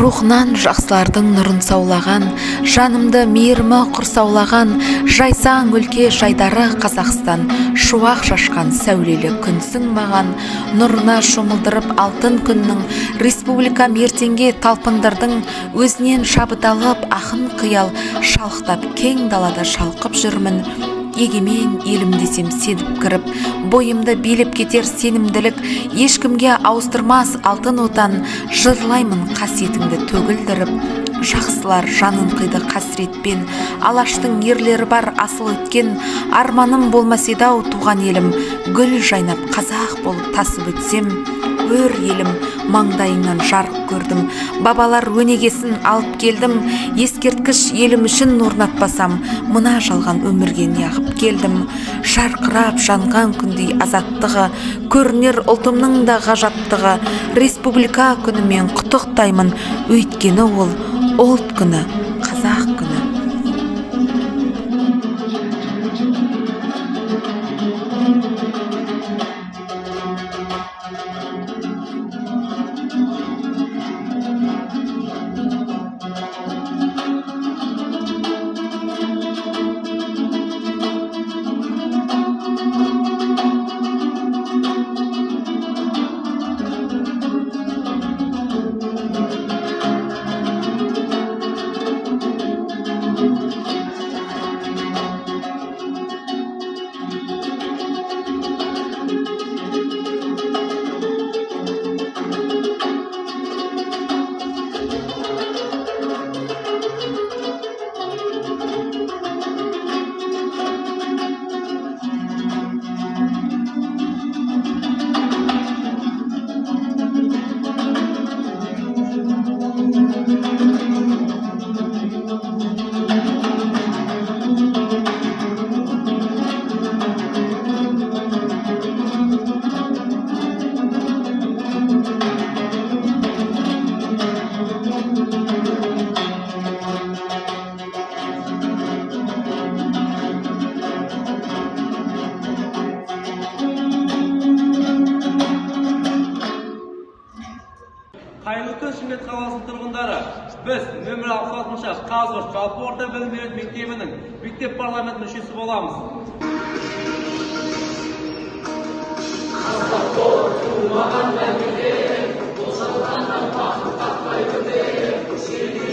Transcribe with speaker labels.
Speaker 1: Рухнан жақсылардың нұрын саулаған, жанымды мейірімі құрсаулаған, жайсаң өлке жайдары Қазақстан, шуақ шашқан сәулелі күнсің маған, нұрына шомылдырып алтын күннің, республикам ертеңге талпындырдың, өзінен шабыт алып ақын қиял, шалықтап кең далада шалқып жүрмін. Егемен елім десем седіп кіріп, бойымды билеп кетер сенімділік, ешкімге ауыстырмас алтын отан, жырлаймын қасиетіңді төгілдіріп. Жақсылар жанын қиды қасіретпен, алаштың ерлері бар асыл өткен, арманым болмас еді-ау туған елім, гүл жайнап қазақ болып тасып өтсем. Өр елім, маңдайыңнан жарық көрдім, бабалар өнегесін алып келдім, ескерткіш елім үшін орнатпасам, мына жалған өмірге неғып келдім. Жарқырап жанған күндей азаттығы, көрінер ұлтымның да ғажаптығы, республика күнімен құттықтаймын, өйткені ол ұлт күні, қазақ күні.
Speaker 2: Қайырлы күн Шымкент қаласының тұрғындары. Біз нөмір 66 Қазығұрт жалпы орта білім беру мектебінің мектеп парламент мүшесі боламыз.
Speaker 3: Қазақ болып туылмаған мәңгіге, босанғаннан бақыт таппай өтер.